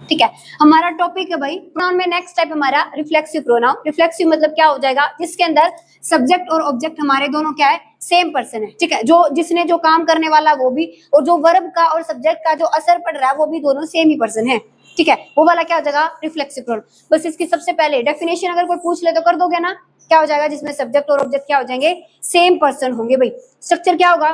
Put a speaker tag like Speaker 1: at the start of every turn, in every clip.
Speaker 1: ठीक है, हमारा टॉपिक है भाई प्रोनाउन में नेक्स्ट टाइप हमारा रिफ्लेक्सिव प्रोनाउन। रिफ्लेक्सिव मतलब क्या हो जाएगा, जिसके अंदर सब्जेक्ट और ऑब्जेक्ट हमारे दोनों क्या है, सेम पर्सन है। ठीक है, जो जिसने जो काम करने वाला वो भी, और जो वर्ब का और सब्जेक्ट का जो असर पड़ रहा है वो भी दोनों सेम ही पर्सन है। ठीक है, वो वाला क्या हो जाएगा, रिफ्लेक्सिव प्रोनाउन। बस इसकी सबसे पहले डेफिनेशन अगर कोई पूछ ले तो कर दोगे ना, क्या हो जाएगा, जिसमें सब्जेक्ट और ऑब्जेक्ट क्या हो जाएंगे, सेम पर्सन होंगे। भाई स्ट्रक्चर क्या होगा,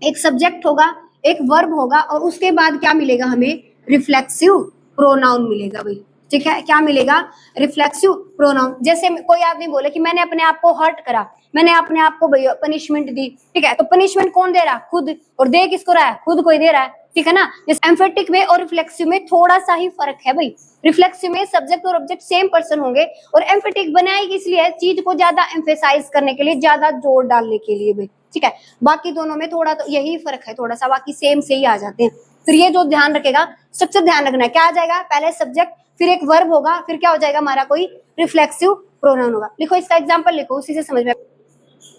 Speaker 1: एक सब्जेक्ट होगा, एक वर्ब होगा, और उसके बाद क्या मिलेगा हमें, रिफ्लेक्सिव प्रोनाउन मिलेगा। भाई ठीक है, क्या मिलेगा, रिफ्लेक्सिव प्रोनाउन। जैसे कोई आदमी बोले कि मैंने अपने आप को हर्ट करा, मैंने अपने आप को भैया पनिशमेंट दी। ठीक है, तो पनिशमेंट कौन दे रहा है, खुद, और दे किसको रहा है, खुद को ही दे रहा है। ठीक है ना, जैसे एम्फेटिक में और रिफ्लेक्सिव में थोड़ा सा ही फर्क है। भाई रिफ्लेक्सिव में सब्जेक्ट और ऑब्जेक्ट सेम पर्सन होंगे, और एम्फेटिक बनाई इसलिए चीज को ज्यादा एम्फेसाइज करने के लिए, ज्यादा जोर डालने के लिए। भाई ठीक है, बाकी दोनों में थोड़ा तो यही फर्क है, थोड़ा सा, बाकी सेम से ही आ जाते हैं। फिर ये जो ध्यान रखेगा, स्ट्रक्चर ध्यान रखना है, क्या आ जाएगा, पहले सब्जेक्ट, फिर एक वर्ब होगा, फिर क्या हो जाएगा हमारा कोई रिफ्लेक्सिव प्रोनाउन होगा। लिखो इसका एग्जांपल लिखो, उसी से समझ में।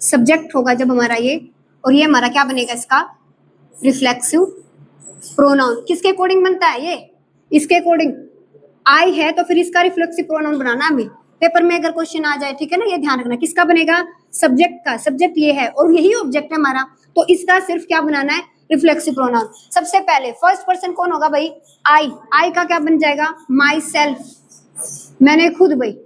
Speaker 1: सब्जेक्ट होगा जब हमारा ये, और ये हमारा क्या बनेगा, इसका रिफ्लेक्सिव प्रोनाउन। किसके अकॉर्डिंग बनता है ये, इसके अकॉर्डिंग। आई है तो फिर इसका रिफ्लेक्सिव प्रोनाउन बनाना हमें, पेपर में अगर क्वेश्चन आ जाए। ठीक है ना, ये ध्यान रखना, किसका बनेगा, सब्जेक्ट का। सब्जेक्ट ये है और यही ऑब्जेक्ट है हमारा, तो इसका सिर्फ क्या बनाना है, रिफ्लेक्सिव प्रोनाउन। सबसे पहले फर्स्ट पर्सन कौन होगा भाई, आई। आई का क्या बन जाएगा, माई सेल्फ, मैंने खुद। भाई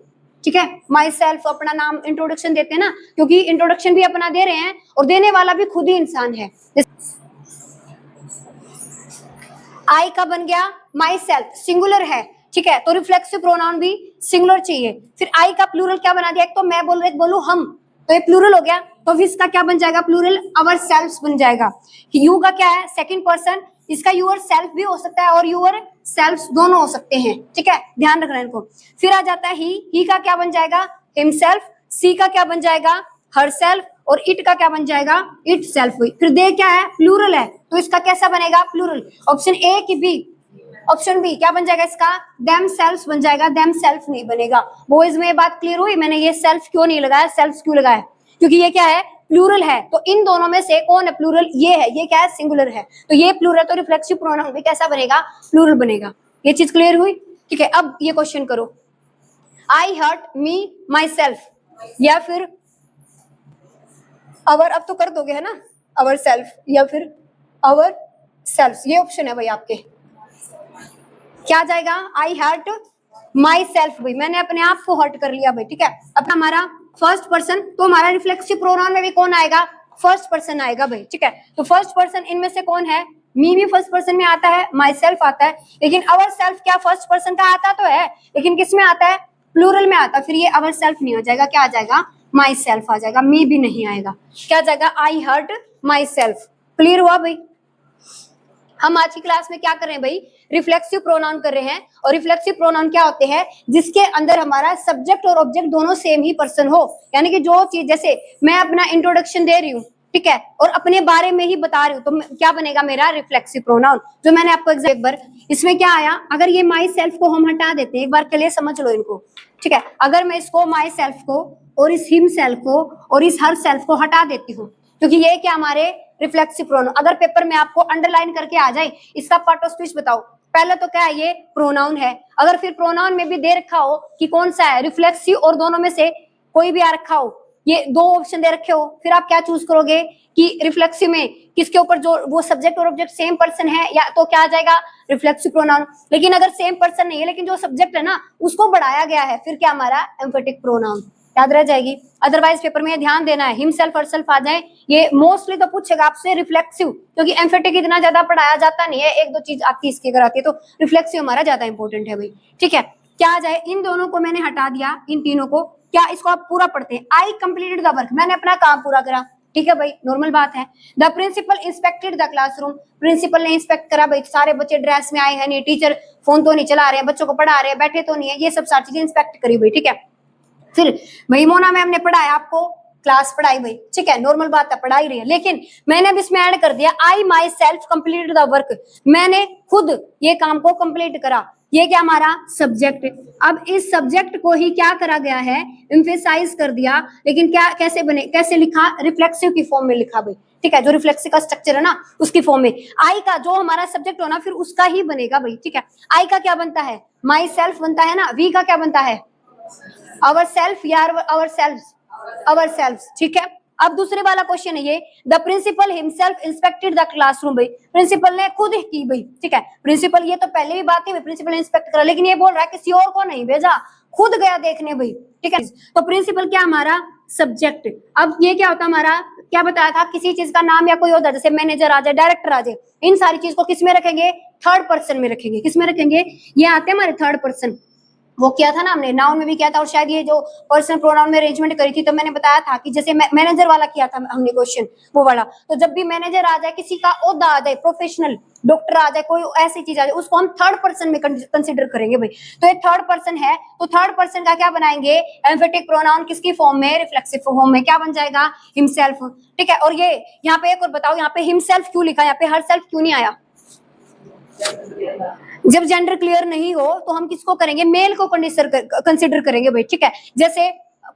Speaker 1: ठीक है, माई सेल्फ, अपना नाम इंट्रोडक्शन देते हैं ना, क्योंकि इंट्रोडक्शन भी अपना दे रहे हैं और देने वाला भी खुद ही इंसान है। आई का बन गया माई सेल्फ, सिंगुलर है। ठीक है, तो रिफ्लेक्सिव प्रोनाउन भी सिंगुलर चाहिए। फिर आई का प्लूरल क्या बना दिया, एक तो मैं बोलूं हम, तो ये प्लूरल हो गया, तो इसका क्या बन जाएगा, प्लूरल अवर सेल्फ्स बन जाएगा। यू का क्या है, सेकंड पर्सन, इसका यूअर सेल्फ भी हो सकता है और यूअर सेल्फ्स दोनों हो सकते हैं। ठीक है, ध्यान रखना इनको। फिर आ जाता है ही का क्या बन जाएगा, हिमसेल्फ। सी का क्या बन जाएगा, हर सेल्फ। और इट का क्या बन जाएगा, इट सेल्फ। फिर दे क्या है, प्लूरल है, तो इसका कैसा बनेगा, प्लूरल। ऑप्शन ए की बी, ऑप्शन बी क्या बन जाएगा इसका, देम सेल्फ्स बन जाएगा, देम सेल्फ नहीं बनेगा। बॉयज में ये बात क्लियर हुई, मैंने ये सेल्फ क्यों नहीं लगाया, सेल्फ क्यों लगाया, क्योंकि ये क्या है, प्लूरल है। तो इन दोनों में से कौन है प्लूरल, ये है, ये क्या है, सिंगुलर है। तो ये प्लूरल, तो रिफ्लेक्सिव प्रोनाउन भी कैसा बनेगा, प्लूरल बनेगा। ये चीज क्लियर हुई। ठीक है, अब ये क्वेश्चन करो, आई हर्ट मी माई सेल्फ, या फिर अवर, अब तो कर दोगे है ना, अवर सेल्फ या फिर अवर सेल्फ, ये ऑप्शन है भाई आपके। क्या जाएगा, आई हर्ट माई सेल्फ। भाई मैंने अपने आप को हर्ट कर लिया। भाई ठीक है, अब हमारा फर्स्ट पर्सन, तो हमारा रिफ्लेक्सिव प्रोनाउन में भी कौन आएगा, फर्स्ट पर्सन आएगा। भाई ठीक है, तो फर्स्ट पर्सन इनमें से कौन है, मी भी फर्स्ट पर्सन में आता है, माई सेल्फ आता है, लेकिन अवर सेल्फ क्या फर्स्ट पर्सन का आता तो है, लेकिन किस में आता है, प्लूरल में आता है। फिर ये अवर सेल्फ नहीं हो जाएगा, क्या आ जाएगा, माई सेल्फ आ जाएगा, मी भी नहीं आएगा। क्या जाएगा, आई हर्ट माई सेल्फ। क्लियर हुआ भाई। हम आज की क्लास में क्या कर रहे हैं भाई, रिफ्लेक्सिव प्रोनाउन कर रहे हैं। और रिफ्लेक्सिव प्रोनाउन क्या होते हैं, जिसके अंदर हमारा सब्जेक्ट और ऑब्जेक्ट दोनों सेम ही पर्सन हो। यानी कि जो चीज, जैसे मैं अपना इंट्रोडक्शन दे रही हूँ, ठीक है, और अपने बारे में ही बता रही हूँ, तो क्या बनेगा मेरा रिफ्लेक्सिव प्रोनाउन। जो मैंने आपको एक बार इसमें क्या आया, अगर ये माई सेल्फ को हम हटा देते हैं, एक बार के लिए समझ लो इनको। ठीक है, अगर मैं इसको माई सेल्फ को और इस हिम सेल्फ को और इस हर सेल्फ को हटा देती हूँ, क्योंकि ये क्या हमारे रिफ्लेक्सिव प्रोनाउन, अगर पेपर में आपको अंडरलाइन करके आ जाए, इसका पार्ट ऑफ स्पीच बताओ, पहले तो क्या है, ये प्रोनाउन है। अगर फिर प्रोनाउन में भी दे रखा हो कि कौन सा है रिफ्लेक्सिव, और दोनों में से कोई भी आ रखा हो, ये दो ऑप्शन दे रखे हो, फिर आप क्या चूज करोगे कि रिफ्लेक्सिव में किसके ऊपर जो वो सब्जेक्ट और ऑब्जेक्ट सेम पर्सन है, या तो क्या आ जाएगा, रिफ्लेक्सिव प्रोनाउन। लेकिन अगर सेम पर्सन नहीं है, लेकिन जो सब्जेक्ट है ना उसको बढ़ाया गया है, फिर क्या हमारा एम्फेटिक प्रोनाउन, याद रह जाएगी। अदरवाइज पेपर में ध्यान देना है, हिमसेल्फ हरसेल्फ आ जाए, ये मोस्टली तो पूछेगा आपसे रिफ्लेक्सिव, क्योंकि एम्फेटिक इतना ज्यादा पढ़ाया जाता नहीं है, एक दो चीज आती है इसकी अगर आती है, तो रिफ्लेक्सिव हमारा ज्यादा इंपॉर्टेंट है भाई। ठीक है, क्या आ जाए, इन दोनों को मैंने हटा दिया, इन तीनों को, क्या इसको आप पूरा पढ़ते हैं, आई कंप्लीटेड द वर्क, मैंने अपना काम पूरा करा। ठीक है भाई, नॉर्मल बात है। The principal inspected the classroom, principal ने इंस्पेक्ट करा, भाई सारे बच्चे ड्रेस में आए हैं नहीं, टीचर फोन तो नहीं चला रहे हैं, बच्चों को पढ़ा रहे हैं, बैठे तो नहीं है, ये सब सारी चीजें इंस्पेक्ट करी भाई। ठीक है, फिर भाई मोना मैम ने पढ़ाया आपको, क्लास पढ़ाई भाई, ठीक है, नॉर्मल बात है, पढ़ाई रही है, लेकिन मैंने अब इसमें ऐड कर दिया, I myself completed the work, मैंने खुद ये काम को कंप्लीट करा। ये क्या हमारा सब्जेक्ट, अब इस सब्जेक्ट को ही क्या करा गया है, एम्फेसाइज कर दिया, लेकिन क्या कैसे बने, कैसे लिखा, रिफ्लेक्सिव की फॉर्म में लिखा भाई। ठीक है, जो रिफ्लेक्सिव का स्ट्रक्चर है ना उसकी फॉर्म में। आई का जो हमारा सब्जेक्ट हो ना फिर उसका ही बनेगा भाई, ठीक है। आई का क्या बनता है, माई सेल्फ बनता है ना। वी का क्या बनता है, आवर सेल्फ या आवर सेल्व्स, आवर सेल्व्स, ठीक है। अब दूसरे वाला क्वेश्चन है ये, the principal himself inspected the classroom. भाई प्रिंसिपल ने खुद की भाई, ठीक है। प्रिंसिपल ये तो पहले भी बात है, प्रिंसिपल ने इंस्पेक्ट करा, लेकिन ये बोल रहा है किसी और को नहीं भेजा, खुद गया देखने भाई, ठीक है। तो प्रिंसिपल क्या हमारा सब्जेक्ट। अब ये क्या होता है हमारा, क्या बताया था, किसी चीज का नाम या कोई होता है, जैसे मैनेजर आ जाए, डायरेक्टर आ जाए, इन सारी चीज को किस में रखेंगे, थर्ड पर्सन में रखेंगे। किस में रखेंगे, ये आते हैं हमारे थर्ड पर्सन। वो किया था ना हमने, नाउन में भी किया था, और शायद ये जो पर्सनल प्रोनाउन में अरेंजमेंट करी थी तो मैंने बताया था कि जैसे मैनेजर वाला किया था हमने क्वेश्चन वो वाला। तो जब भी मैनेजर आ जाए, किसी का ओहदा आ जाए, प्रोफेशनल डॉक्टर आ जाए, कोई ऐसी चीज आ जाए, उसको हम थर्ड पर्सन में कंसिडर करेंगे भाई। तो ये थर्ड पर्सन है, तो थर्ड पर्सन का क्या बनाएंगे, एम्फेटिक प्रोनाउन किसकी फॉर्म में, रिफ्लेक्सिव फॉर्म में, क्या बन जाएगा, हिमसेल्फ, ठीक है। और ये यहाँ पे एक और बताओ, यहाँ पे हिमसेल्फ क्यों लिखा, यहाँ पे हर सेल्फ क्यों नहीं आया। जब जेंडर क्लियर नहीं हो तो हम किसको करेंगे, मेल को कंसिडर करेंगे भाई, ठीक है। जैसे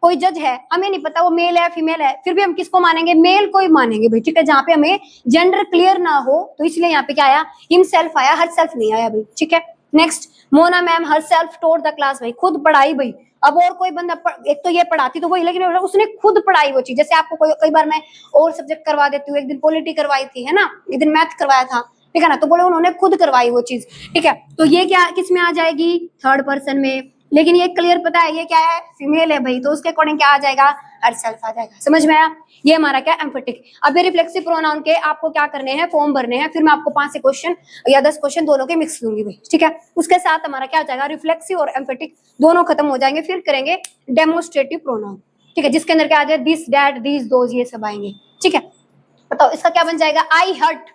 Speaker 1: कोई जज है, हमें नहीं पता वो मेल है फीमेल है, फिर भी हम किसको मानेंगे, मेल को ही मानेंगे भाई, ठीक है। जहाँ पे हमें जेंडर क्लियर ना हो तो इसलिए यहाँ पे क्या आया, हिमसेल्फ आया, हर सेल्फ नहीं आया भाई, ठीक है। Next, Mona ma'am herself taught the class. भाई खुद पढ़ाई भाई। अब और कोई बंदा एक तो ये पढ़ाती तो वही, लेकिन उसने खुद पढ़ाई वो चीज। जैसे आपको कई बार मैं और सब्जेक्ट करवा देती हूँ, एक दिन पॉलिटी करवाई थी है ना, एक दिन मैथ करवाया था, ठीक है ना, तो बोले उन्होंने खुद करवाई वो चीज, ठीक है। तो ये क्या किस में आ जाएगी, थर्ड पर्सन में। लेकिन ये क्लियर पता है ये क्या है, फीमेल है भाई, तो उसके अकॉर्डिंग क्या आ जाएगा, हर सेल्फ आ जाएगा। समझ में आया, ये हमारा क्या एम्फेटिक। अब ये रिफ्लेक्सिव प्रोनाउन के आपको क्या करने हैं, फॉर्म भरने हैं, फिर मैं आपको 5 से क्वेश्चन या 10 क्वेश्चन दोनों के मिक्स दूंगी भाई, ठीक है। उसके साथ हमारा क्या हो जाएगा, रिफ्लेक्सिव और एम्फेटिक दोनों खत्म हो जाएंगे। फिर करेंगे डेमोन्स्ट्रेटिव प्रोनाउन, ठीक है, जिसके अंदर क्या आ जाए, दिस डैट दीज दोज, ये सब आएंगे, ठीक है। बताओ इसका क्या बन जाएगा, आई हर्ट,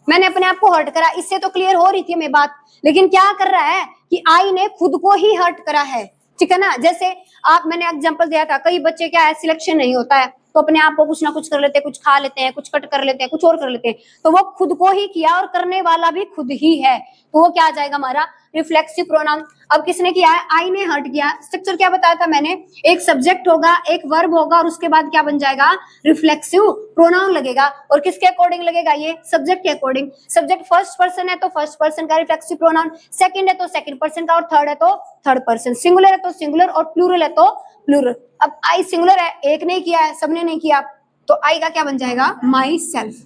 Speaker 1: मैंने अपने आप को हर्ट करा, इससे तो क्लियर हो रही थी मैं बात, लेकिन क्या कर रहा है कि आई ने खुद को ही हर्ट करा है, ठीक है ना। जैसे मैंने एग्जांपल दिया था, कई बच्चे क्या है, सिलेक्शन नहीं होता है तो अपने आप को कुछ ना कुछ कर लेते हैं, कुछ खा लेते हैं, कुछ कट कर लेते हैं, कुछ और कर लेते हैं, तो वो खुद को ही किया और करने वाला भी खुद ही है, तो वो क्या आ जाएगा हमारा रिफ्लेक्सिव प्रोनाउन। अब किसने किया है, आई ने हर्ट किया। स्ट्रक्चर क्या बताया था मैंने, एक सब्जेक्ट होगा, एक वर्ब होगा, और उसके बाद क्या बन जाएगा, रिफ्लेक्सिव प्रोनाउन लगेगा। और किसके अकॉर्डिंग लगेगा, ये सब्जेक्ट के अकॉर्डिंग। सब्जेक्ट फर्स्ट पर्सन है तो फर्स्ट पर्सन का रिफ्लेक्सिव प्रोनाउन, सेकंड है तो सेकंड पर्सन का, और थर्ड है तो थर्ड पर्सन, सिंगुलर है तो सिंगुलर, और प्लूरल है तो प्लूरल। अब आई सिंगुलर है, एक ने किया है, सबने नहीं किया, तो आई का क्या बन जाएगा, माई सेल्फ।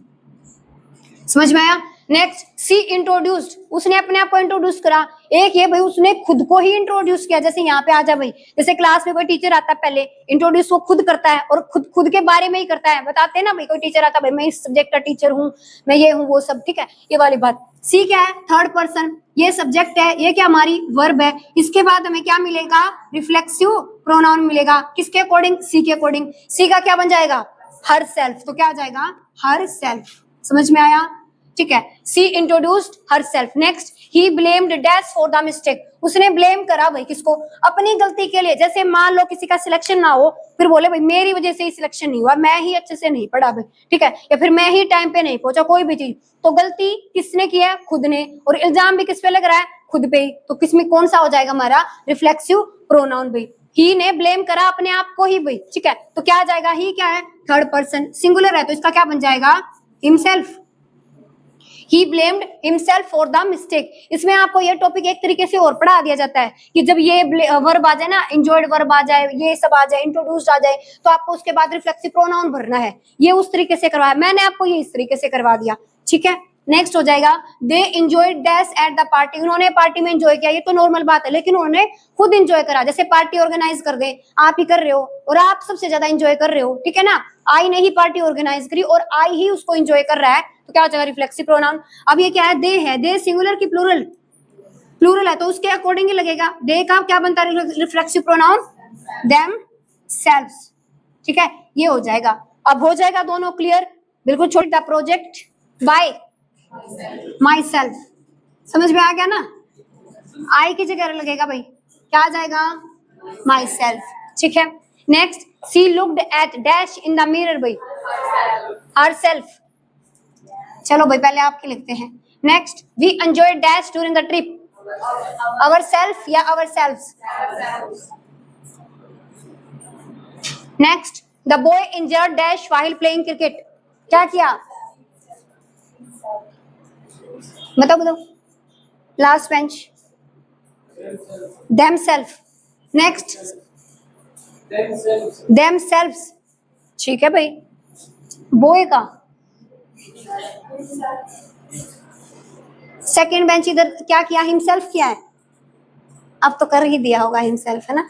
Speaker 1: समझ में आया। नेक्स्ट, सी इंट्रोड्यूस्ड, उसने अपने आप को इंट्रोड्यूस करा। एक ये भाई उसने खुद को ही इंट्रोड्यूस किया। जैसे यहाँ पे आ जा भाई, जैसे क्लास में कोई टीचर आता है, पहले इंट्रोड्यूस वो खुद करता है, और खुद के बारे में ही करता है। बताते हैं ना भाई, कोई टीचर आता है, भाई मैं इस सब्जेक्ट का टीचर हूँ, मैं ये हूँ वो सब, ठीक है, ये वाली बात। सी क्या है, थर्ड पर्सन, ये सब्जेक्ट है, ये क्या हमारी वर्ब है। इसके बाद हमें क्या मिलेगा, रिफ्लेक्सिव प्रोनाउन मिलेगा, किसके अकॉर्डिंग, सी के अकॉर्डिंग। सी का क्या बन जाएगा, हर सेल्फ, तो क्या आ जाएगा, हर सेल्फ। समझ में आया, ठीक है। She introduced herself. Next, he blamed dash for the mistake, उसने ब्लेम करा भाई किसको, अपनी गलती के लिए। जैसे मान लो किसी का सिलेक्शन ना हो, फिर बोले भाई मेरी वजह से ही सिलेक्शन नहीं हुआ, मैं ही अच्छे से नहीं पढ़ा भाई, ठीक है, या फिर मैं ही टाइम पे नहीं पहुंचा, कोई भी चीज, तो गलती किसने की है, खुद ने, और इल्जाम भी किस पे लग रहा है, खुद पे ही। तो किसमें कौन सा हो जाएगा हमारा रिफ्लेक्सिव प्रोनाउन भाई, ही ने ब्लेम करा अपने आप को ही भाई, ठीक है। तो क्या आ जाएगा, ही क्या है, थर्ड पर्सन, सिंगुलर है, तो इसका क्या बन जाएगा, himself. He blamed himself for the mistake। इसमें आपको ये टॉपिक एक तरीके से और पढ़ा दिया जाता है कि जब ये वर्ब आ जाए ना, enjoyed वर्ब आ जाए, ये सब आ जाए, इंट्रोड्यूस्ड आ जाए, तो आपको उसके बाद रिफ्लेक्सिव प्रोनाउन भरना है। ये उस तरीके से करवाया मैंने आपको, ये इस तरीके से करवा दिया, ठीक है। नेक्स्ट हो जाएगा, they enjoyed dash at the party, उन्होंने पार्टी में एंजॉय किया, ये तो नॉर्मल बात है, लेकिन उन्होंने खुद एंजॉय करा। जैसे पार्टी ऑर्गेनाइज कर दे, आप ही कर रहे हो और आप सबसे ज्यादा एंजॉय कर रहे हो, ठीक है ना, आई ने ही पार्टी ऑर्गेनाइज करी और आई ही उसको एंजॉय कर रहा है, तो क्या हो जाएगा रिफ्लेक्सिव प्रोनाउन। अब ये क्या है, दे है, दे सिंगुलर की प्लूरल, प्लूरल है तो उसके अकॉर्डिंग ही लगेगा। दे का क्या बनता है रिफ्लेक्सिव प्रोनाउन, देम सेल्व्स, ठीक है, ये हो जाएगा। अब हो जाएगा दोनों क्लियर, बिल्कुल छोड़ the project by my self. समझ में आ गया ना, आई की जगह लगेगा भाई, क्या आ जाएगा, माई सेल्फ, ठीक है। Next, she looked at dash in the mirror भाई, हर सेल्फ। चलो भाई पहले आपके लिखते हैं। Next, we enjoy dash during the trip, ourselves या ourselves. Next, the boy injured dash while playing cricket, क्या किया, बताओ बताओ। Last bench themself. Next themselves. ठीक है भाई। बॉय का सेकेंड बेंच इधर क्या किया, हिमसेल्फ किया है। अब तो कर ही दिया होगा हिमसेल्फ, है ना।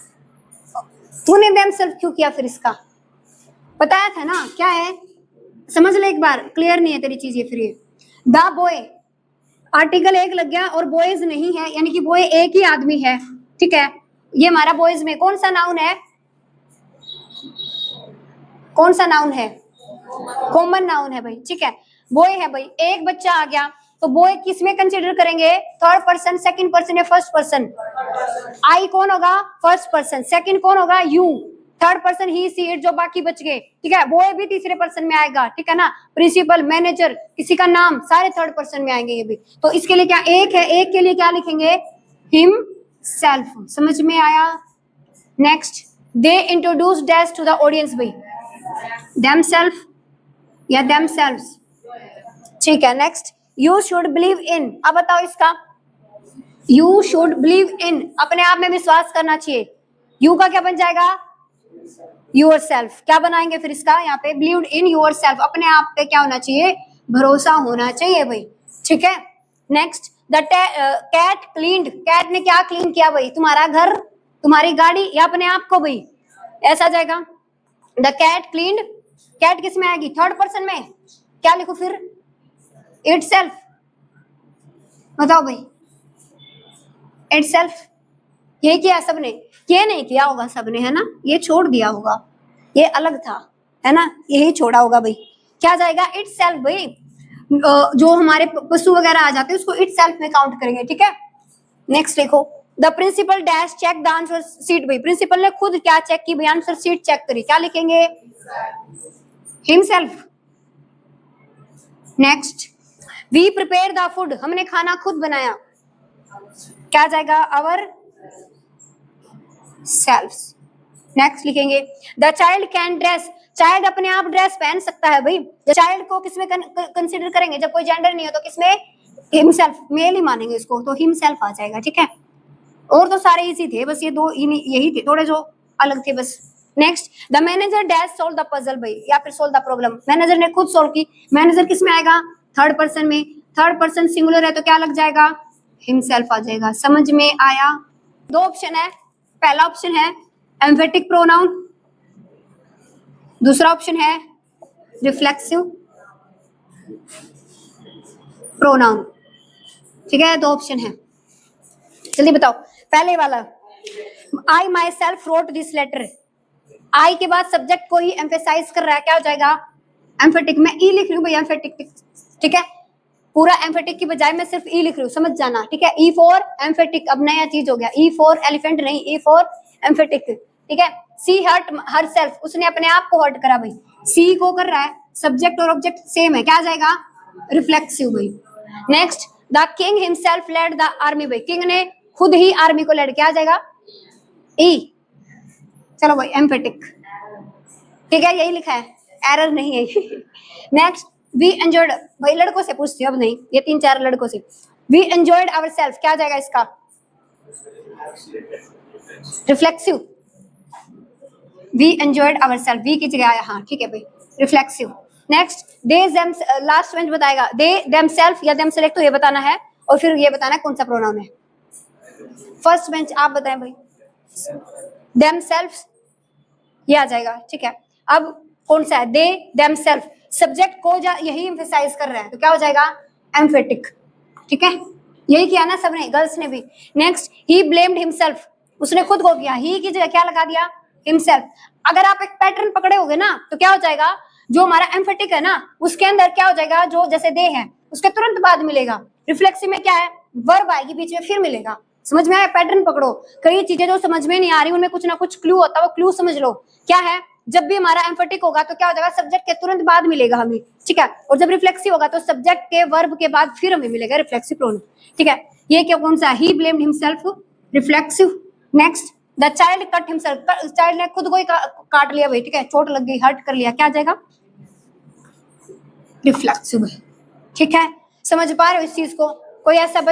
Speaker 1: तूने देम सेल्फ क्यों किया फिर, इसका बताया था ना क्या है, समझ ले एक बार, क्लियर नहीं है तेरी चीज ये। फिर ये द बॉय, आर्टिकल एक लग गया और बॉयज नहीं है, यानी कि बॉय एक ही आदमी है, ठीक है। ये हमारा बॉयज में कौन सा नाउन है, कौन सा नाउन है, कॉमन नाउन है भाई, ठीक है। बॉय है भाई, एक बच्चा आ गया तो बॉय किस में कंसीडर करेंगे, थर्ड पर्सन, सेकंड पर्सन या फर्स्ट पर्सन। आई कौन होगा, फर्स्ट पर्सन। सेकंड कौन होगा, you. Third person he see it, जो बाकी बच गए, ठीक है। बॉय भी तीसरे पर्सन में आएगा, ठीक है ना। प्रिंसिपल, मैनेजर, किसी का नाम, सारे थर्ड पर्सन में आएंगे ये भी। तो इसके लिए क्या एक है, एक के लिए क्या लिखेंगे, हिम सेल्फ। समझ में आया। Next, they introduce dash to the audience भाई, देम सेल्फ या देम सेल्व्स, ठीक है। Next, you should believe in. अब बताओ इसका, यू शुड बिलीव इन, अपने आप में विश्वास करना चाहिए। यू का क्या बन जाएगा, योर सेल्फ। क्या बनाएंगे फिर इसका, यहाँ पे बिलीव इन योर सेल्फ, अपने आप पे क्या होना चाहिए, भरोसा होना चाहिए भाई, ठीक है। Next, the cat cleaned, cat ने क्या क्लीन किया भाई, तुम्हारा घर, तुम्हारी गाड़ी या अपने आप को भाई, ऐसा जाएगा। द कैट क्लीन्ड, कैट किस में आएगी, थर्ड पर्सन में, क्या लिखो फिर, इटसेल्फ। बताओ भाई, इटसेल्फ। ये किया सबने, ये नहीं किया होगा सबने, है ना, ये छोड़ दिया होगा, ये अलग था, है ना, यही छोड़ा होगा भाई। क्या जाएगा, इटसेल्फ भाई। जो हमारे पशु वगैरह आ जाते हैं उसको इटसेल्फ में काउंट करेंगे, ठीक है। नेक्स्ट देखो, the principal dash check the answer sheet भाई, प्रिंसिपल ने खुद क्या चेक की भाई, आंसर सीट चेक करी, क्या लिखेंगे, himself. Next, we prepare the food, हमने खाना खुद बनाया, क्या जाएगा, आवर सेल्व्स। नेक्स्ट लिखेंगे, the child can dress, child अपने आप ड्रेस पहन सकता है भाई। चाइल्ड को किसमें कंसीडर करेंगे, जब कोई जेंडर नहीं हो तो किसमें, हिमसेल्फ, मेल ही मानेंगे इसको, तो हिमसेल्फ आ जाएगा, ठीक है। और तो सारे इजी थे, बस ये दो यही थे, थोड़े जो अलग थे बस। Next, the manager dash solve the puzzle भाई, या फिर सोल्व द प्रॉब्लम, मैनेजर ने खुद सोल्व की। मैनेजर किस में आएगा, थर्ड पर्सन में, थर्ड पर्सन सिंगुलर है तो क्या लग जाएगा, हिमसेल्फ आ जाएगा। समझ में आया। दो ऑप्शन है, पहला ऑप्शन है एम्फेटिक प्रोनाउन, दूसरा ऑप्शन है रिफ्लेक्सिव प्रोनाउन, ठीक है। दो ऑप्शन है, जल्दी बताओ। पहले वाला, I myself wrote this letter, I के बाद सब्जेक्ट को ही एम्फेसाइज कर रहा है, क्या हो जाएगा, एम्फेटिक। मैं ई लिख रही हूँ भैया, एम्फेटिक, ठीक है। पूरा एम्फेटिक की बजाय मैं सिर्फ ई लिख रही हूँ, समझ जाना, ठीक है। ई फॉर एम्फेटिक, अब नया चीज हो गया, ई फॉर एलिफेंट नहीं, ई फॉर एम्फेटिक, ठीक है। सी हर्ट हर सेल्फ, उसने अपने आप को हर्ट करा भाई, सी को कर रहा है, सब्जेक्ट और ऑब्जेक्ट सेम है, क्या आ जाएगा, रिफ्लेक्सिव भाई। Next, the king himself led the army भाई, किंग ने खुद ही आर्मी को लेड, क्या आ जाएगा, ई। चलो भाई, एम्फेटिक, ठीक है, यही लिखा है, एरर नहीं है। नेक्स्ट, वी एंजॉयड भाई, लड़कों से पूछती हूँ अब नहीं, ये 3-4 लड़कों से। वी एंजॉयड आवर सेल्फ, क्या जाएगा इसका, reflexive. We enjoyed ourself, we की जगह आया, हाँ ठीक है भाई, reflexive. Next, they them, last bench बताएगा, दे देम सेल्फ या देम सेलेक्ट, तो ये बताना है, और फिर ये बताना है कौन सा प्रोनाउन है। फर्स्ट बेंच आप बताएं भाई, देम सेल्फ, ये आ जाएगा, ठीक है। अब कौन सा है, दे देम सेल्फ, सब्जेक्ट को यही एम्फेसाइज कर रहा है, तो क्या हो जाएगा, एम्फेटिक, ठीक है। यही किया ना सबने, गर्ल्स ने भी। नेक्स्ट, ही ब्लेम्ड हिमसेल्फ, उसने खुद को किया, ही की जगह क्या लगा दिया, हिमसेल्फ। अगर आप एक पैटर्न पकड़े होगे ना, तो क्या हो जाएगा, जो हमारा एम्फेटिक है ना, उसके अंदर क्या हो जाएगा, जो जैसे दे है उसके तुरंत बाद मिलेगा। रिफ्लेक्सिव में क्या है, वर्ब आएगी बीच में फिर मिलेगा। समझ में आया, पैटर्न पकड़ो। कई चीजें जो समझ में नहीं आ रही उनमें कुछ ना कुछ क्लू होता है, वो क्लू समझ लो। क्या है, जब भी हमारा एम्फेटिक होगा तो क्या हो जाएगा, सब्जेक्ट के तुरंत बाद मिलेगा हमें, ठीक है। और जब रिफ्लेक्सिव होगा तो सब्जेक्ट के वर्ब के बाद फिर हमें मिलेगा रिफ्लेक्सिव प्रोनाउन, ठीक है। ये क्या कौन सा, ही blamed himself, reflexive. Next, the child cut himself, child ने खुद को ही काट लिया भाई, ठीक है, चोट लग गई, हर्ट कर लिया, क्या आ जाएगा, रिफ्लेक्सिव, ठीक है। समझ पा रहे हो इस चीज को, कोई ऐसा